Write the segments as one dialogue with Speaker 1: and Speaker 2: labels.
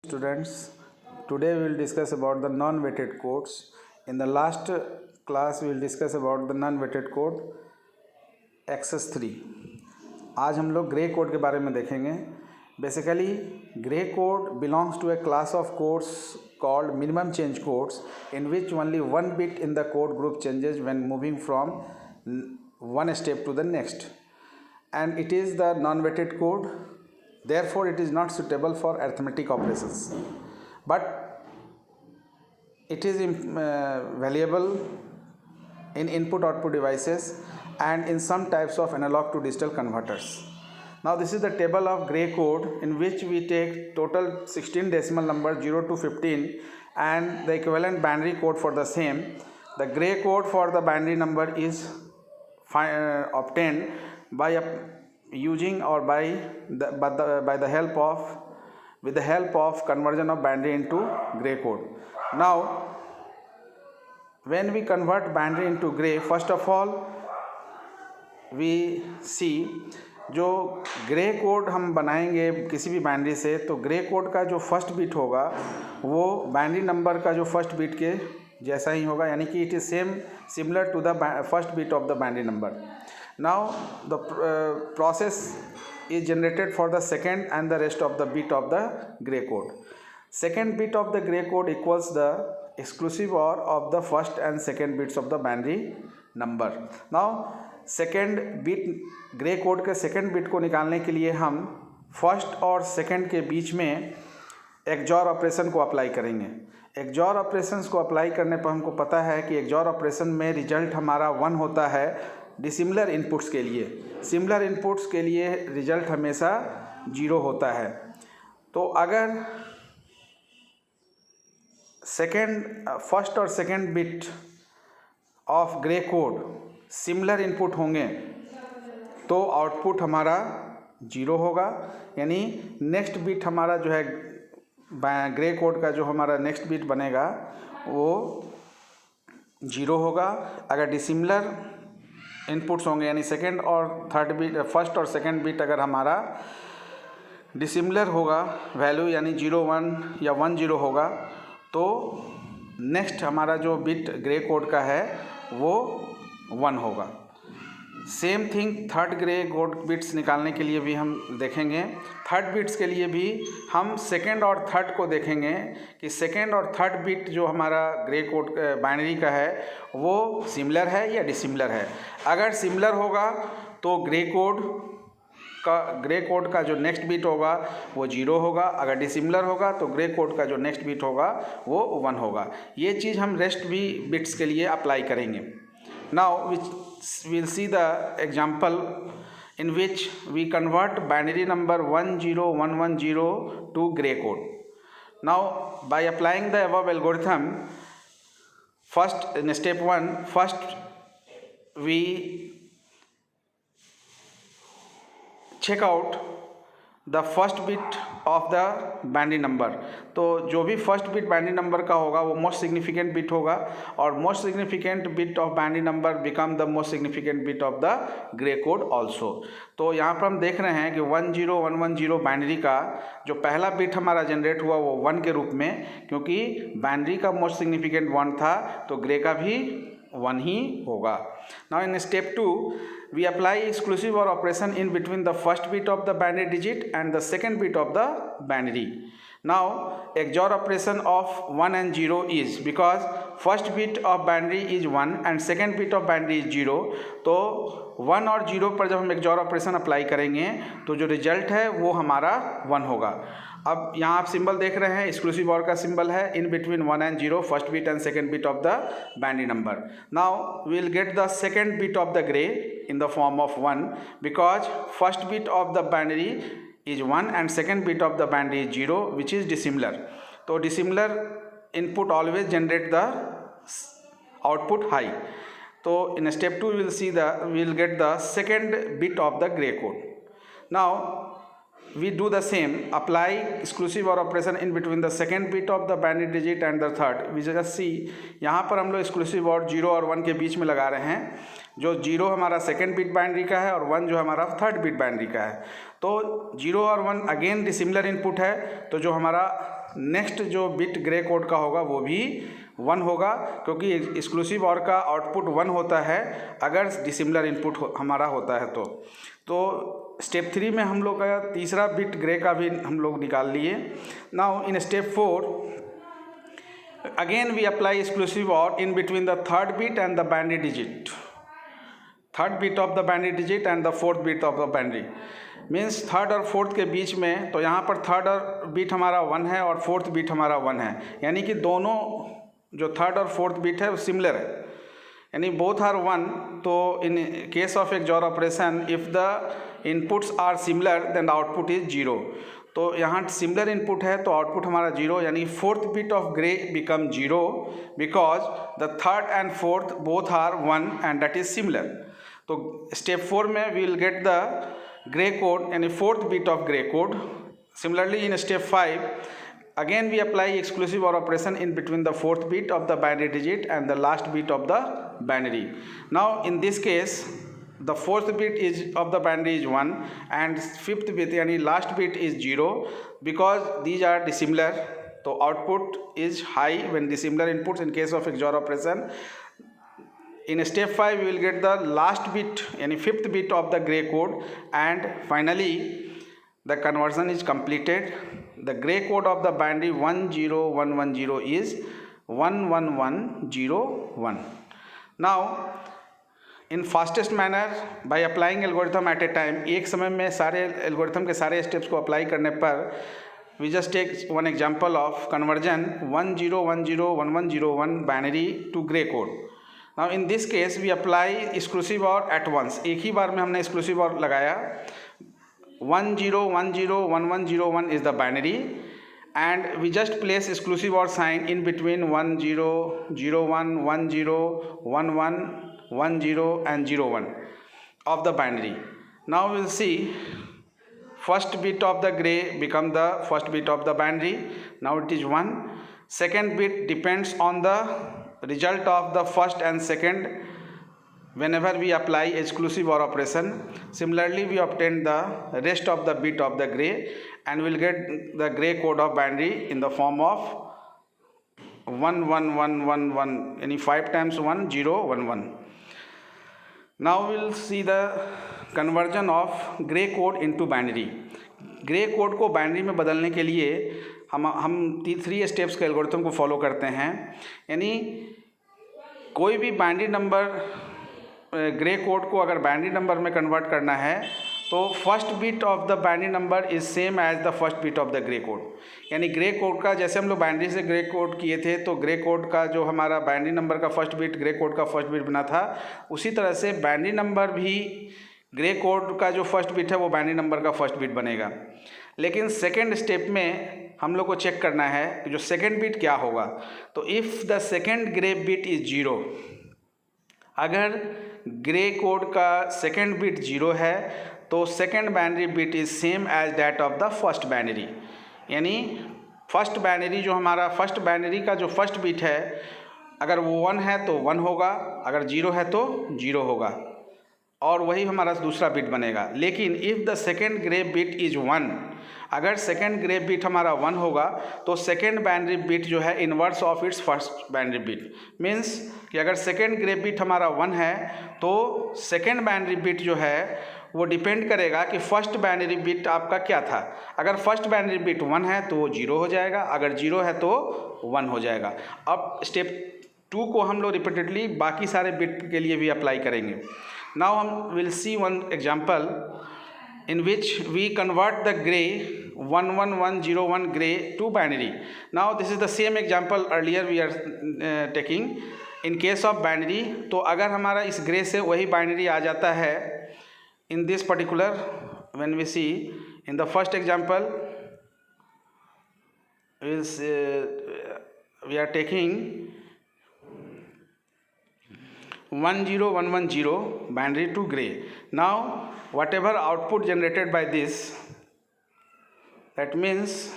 Speaker 1: Students, today we will discuss about the non-weighted codes. In the last class we will discuss about the non-weighted code excess 3. आज हम लोग grey code के बारे में देखेंगे. Basically Gray code belongs to a class of codes called minimum change codes in which only one bit in the code group changes when moving from one step to the next, and it is the non-weighted code. Therefore it is not suitable for arithmetic operations, but it is valuable in input output devices and in some types of analog to digital converters. Now this is the table of gray code in which we take total 16 decimal numbers 0 to 15 and the equivalent binary code for the same. The gray code for the binary number is obtained by using or with the help of conversion of binary into gray code. Now when we convert binary into gray, first of all we see जो grey code हम बनाएंगे किसी भी binary से, तो grey code का जो first bit होगा वो बाइनरी नंबर का जो फर्स्ट बिट के जैसा ही होगा, यानी कि it is similar to the first bit of the binary number. Now the process is generated for the second and the rest of the bit of the gray code. Second bit of the gray code equals the exclusive OR of the first and second bits of the binary number. Now second bit grey code के second bit को निकालने के लिए हम first और second के बीच में XOR ऑपरेशन को अप्लाई करेंगे. XOR ऑपरेशंस को अप्लाई करने पर हमको पता है कि XOR ऑपरेशन में रिजल्ट हमारा 1 होता है डिसिमिलर इनपुट्स के लिए. सिमिलर इनपुट्स के लिए रिजल्ट हमेशा 0 होता है. तो अगर फर्स्ट और second bit of Gray code similar input होंगे तो आउटपुट हमारा 0 होगा, यानी नेक्स्ट बिट हमारा जो है ग्रे कोड का जो हमारा नेक्स्ट बिट बनेगा वो 0 होगा. अगर डिसिमिलर इनपुट्स होंगे यानी सेकेंड और थर्ड बिट, फर्स्ट और सेकेंड बिट अगर हमारा डिसिमिलर होगा वैल्यू यानी 0 1 या 1 0 होगा, तो नेक्स्ट हमारा जो बिट ग्रे कोड का है वो 1 होगा. Same thing third grey code bits निकालने के लिए भी हम देखेंगे. थर्ड बिट्स के लिए भी हम सेकेंड और थर्ड को देखेंगे कि सेकेंड और थर्ड बिट जो हमारा ग्रे कोड बाइनरी का है वो सिमिलर है या डिसिमिलर है. अगर सिमिलर होगा तो ग्रे कोड का जो नेक्स्ट बिट होगा वो 0 होगा. अगर डिसिमिलर होगा तो ग्रे कोड का जो नेक्स्ट बिट होगा वो 1 होगा. ये चीज़ हम रेस्ट भी बिट्स के लिए अप्लाई करेंगे. Now we'll see the example in which we convert binary number 10110 to gray code. Now by applying the above algorithm, first in step 1, first we check out the first bit of the binary number. तो जो भी first bit binary number का होगा वो most significant bit होगा और most significant bit of binary number become the most significant bit of the Gray code also. तो यहाँ पर हम देख रहे हैं कि 10110 बाइनरी का जो पहला बिट हमारा जनरेट हुआ वो 1 के रूप में, क्योंकि बाइनरी का मोस्ट सिग्निफिकेंट 1 था तो ग्रे का भी 1 ही होगा. Now in step 2 we apply exclusive OR operation in between the first bit of the binary digit and the second bit of the binary. Now XOR operation of 1 and 0 is, because first bit of binary is 1 and second bit of binary is 0, तो 1 और 0 पर जब हम XOR operation apply करेंगे तो जो result है वो हमारा 1 होगा. अब यहाँ आप सिंबल देख रहे हैं, एक्सक्लूसिव OR का सिंबल है in between 1 and 0, first bit and second bit of the binary number. Now we will get the second bit of the Gray in the form of 1 because first bit of the binary is 1 and second bit of the binary is 0, which is dissimilar. तो dissimilar input always generate the output high. तो in step 2 we will get the second bit of the gray code. Now we do the same, apply exclusive OR operation in between the second bit of the binary digit and the third. We just see यहाँ पर हम लोग exclusive OR 0 और 1 के बीच में लगा रहे हैं. जो 0 हमारा सेकेंड बिट बाइनरी का है और 1 जो हमारा थर्ड बिट बाइनरी का है. तो 0 और 1 अगेन डिसिमिलर इनपुट है, तो जो हमारा नेक्स्ट जो बिट ग्रे कोड का होगा वो भी 1 होगा, क्योंकि एक्सक्लूसिव और का आउटपुट 1 होता है अगर डिसिमिलर इनपुट हमारा होता है तो स्टेप 3 में हम लोग का तीसरा बिट ग्रे का भी हम लोग निकाल लिए। Now in step 4 again we apply exclusive or in between the third bit and the binary digit, third bit of the binary digit and the fourth bit of the binary, means third और fourth के बीच में। तो यहाँ पर third और bit हमारा 1 है और फोर्थ बिट हमारा 1 है, यानी कि दोनों जो थर्ड और फोर्थ बिट है वो सिमिलर है, यानी बोथ आर 1। तो in case of XOR operation if the inputs are similar then the output is 0। तो यहाँ सिमिलर इनपुट है तो आउटपुट हमारा 0, यानी fourth bit of Gray become 0 because the third and fourth both are 1 and that is similar. तो step 4 में we will get the Gray code, यानी fourth bit of Gray code. Similarly in step 5 again we apply exclusive OR operation in between the fourth bit of the binary digit and the last bit of the binary. Now in this case the fourth bit is of the binary is 1 and fifth bit yani last bit is 0 because these are dissimilar. So output is high when dissimilar inputs in case of XOR operation. In step 5 we will get the last bit yani fifth bit of the gray code and finally the conversion is completed. The gray code of the binary 10110 is 11101. Now in fastest manner by applying algorithm at a time, एक समय में सारे algorithm के सारे steps को apply करने पर we just take one example of conversion 10101101 binary to gray code. Now in this case we apply exclusive OR at once, एक ही बार में हमने exclusive OR लगाया। 10101101 is the binary and we just place exclusive OR sign in between 1001 10 11 10 and 01 of the binary. Now we will see first bit of the gray become the first bit of the binary. Now it is 1. Second bit depends on the result of the first and second whenever we apply exclusive OR operation. Similarly we obtain the rest of the bit of the gray and we'll get the gray code of binary in the form of 11111, any 5 times 1 0 1 1. Now we'll see the conversion of gray code into binary. Grey code को binary में बदलने के लिए हम 3 steps के algorithm को follow करते हैं, यानी कोई भी बाइनरी नंबर ग्रे कोड को अगर बाइनरी नंबर में कन्वर्ट करना है तो first bit of the binary number is same as the first bit of the Gray code, यानी ग्रे कोड का जैसे हम लोग बाइनरी से ग्रे कोड किए थे तो ग्रे कोड का जो हमारा बाइनरी नंबर का फर्स्ट बिट ग्रे कोड का फर्स्ट बिट बना था, उसी तरह से बाइनरी नंबर भी ग्रे कोड का जो फर्स्ट बिट है वो बाइनरी नंबर का फर्स्ट बिट बनेगा। लेकिन सेकेंड स्टेप में हम लोग को चेक करना है कि जो सेकेंड बिट क्या होगा। तो if the second Gray bit is 0, अगर ग्रे कोड का सेकेंड बिट 0 है तो second binary bit is same as that of the first binary, यानी फर्स्ट बाइनरी जो हमारा फर्स्ट बाइनरी का जो फर्स्ट बिट है अगर वो 1 है तो 1 होगा, अगर 0 है तो 0 होगा, और वही हमारा दूसरा बिट बनेगा। लेकिन if the second Gray bit is 1, अगर सेकेंड ग्रे बिट हमारा 1 होगा तो सेकेंड बाइनरी बिट जो है inverse of its first binary bit, means कि अगर सेकेंड ग्रे बिट हमारा 1 है तो सेकेंड बाइनरी बिट जो है वो डिपेंड करेगा कि फर्स्ट बाइनरी बिट आपका क्या था। अगर फर्स्ट बाइनरी बिट 1 है तो वो 0 हो जाएगा, अगर 0 है तो 1 हो जाएगा। अब स्टेप 2 को हम लोग रिपीटेडली बाकी सारे बिट के लिए भी अप्लाई करेंगे। Now we'll see one example in which we convert the gray 11101 gray to binary. Now this is the same example earlier we are taking in case of binary. तो अगर हमारा इस gray से वही binary आ जाता है in this particular, when we see in the first example is we are taking 10110 binary to gray. Now whatever output generated by this, that means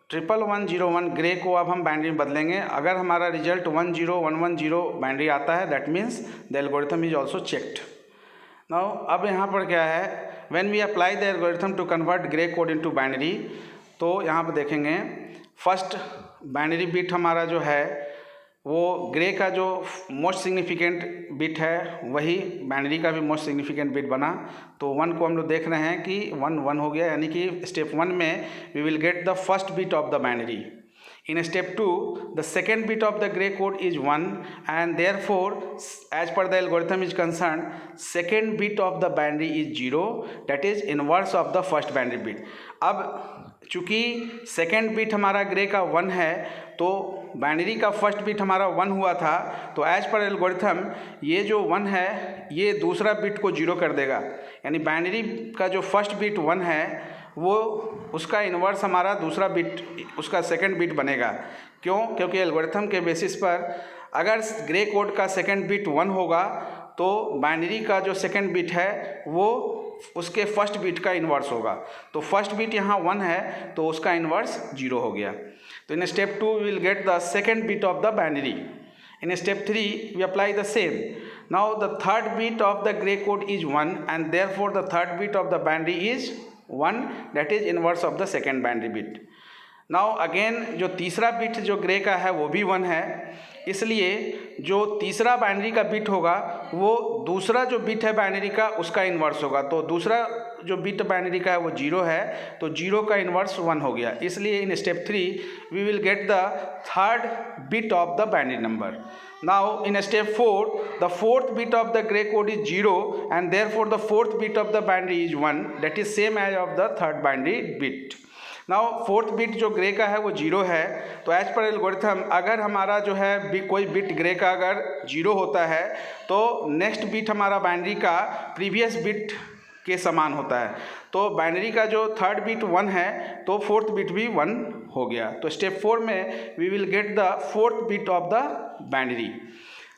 Speaker 1: 11101 grey को अब हम बाइनरी में बदलेंगे। अगर हमारा रिजल्ट 10110 बाइनरी आता है that means the algorithm is also checked. Now अब यहाँ पर क्या है, when we apply the algorithm to convert Gray code into binary, तो यहाँ पर देखेंगे फर्स्ट बाइनरी बिट हमारा जो है वो ग्रे का जो मोस्ट सिग्निफिकेंट बिट है वही बाइनरी का भी मोस्ट सिग्निफिकेंट बिट बना। तो 1 को हम लोग देख रहे हैं कि 1 1 हो गया, यानी कि स्टेप 1 में we will get the first bit of the binary. In step 2, the second bit of the gray code is 1 and therefore as per the algorithm is concerned, second bit of the binary is 0, that is inverse of the first binary bit। अब चूँकि second bit हमारा grey का 1 है तो binary का first bit हमारा 1 हुआ था, तो एज पर एल्गोरिथम ये जो 1 है ये दूसरा बिट को 0 कर देगा, यानी बाइनरी का जो फर्स्ट बिट 1 है वो उसका इन्वर्स हमारा दूसरा बिट उसका सेकंड बिट बनेगा। क्यों? क्योंकि एल्गोरिथम के बेसिस पर अगर ग्रे कोड का सेकंड बिट 1 होगा तो बाइनरी का जो सेकंड बिट है वो उसके फर्स्ट बिट का इन्वर्स होगा। तो फर्स्ट बिट यहाँ 1 है तो उसका इन्वर्स 0 हो गया। तो इन step 2 we will get the second bit of the binary. In step 3 we apply the same. Now the third bit of the gray code is 1 and therefore the third bit of the binary is 1, that is inverse of the second binary bit. Now again जो तीसरा bit जो Gray का है वो भी 1 है, इसलिए जो तीसरा बाइनरी का बिट होगा वो दूसरा जो बिट है बाइनरी का उसका इन्वर्स होगा। तो दूसरा जो बिट बाइनरी का है वो 0 है तो 0 का इन्वर्स 1 हो गया। इसलिए in step 3 we will get the third bit of the binary number. Now in step 4 the fourth bit of the Gray code is 0 and therefore the fourth bit of the binary is 1, that is same as of the third binary bit. Now fourth bit जो Gray का है वो 0 है, तो as per algorithm अगर हमारा जो है कोई बिट ग्रे का अगर 0 होता है तो नेक्स्ट बिट हमारा बाइनरी का प्रीवियस बिट के समान होता है। तो बाइनरी का जो थर्ड बिट 1 है तो फोर्थ बिट भी 1 हो गया। तो स्टेप 4 में we will get the fourth bit of the binary.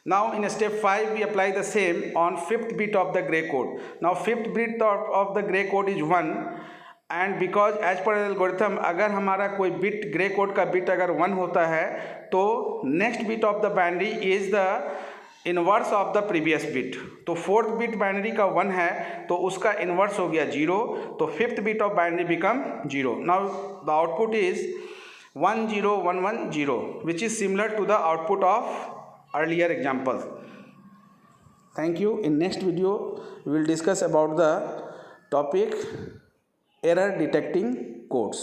Speaker 1: Now in step 5 we apply the same on fifth bit of the gray code. Now fifth bit of the gray code is 1 and because as per algorithm अगर हमारा कोई bit grey code का bit अगर 1 होता है तो next bit of the binary is the inverse of the previous bit. तो fourth bit binary का 1 है तो उसका इन्वर्स हो गया 0, तो fifth bit of binary become 0। Now the output is 1 0 1 1 0 which is similar to the output of earlier examples. Thank you. In next video we will discuss about the topic error detecting codes.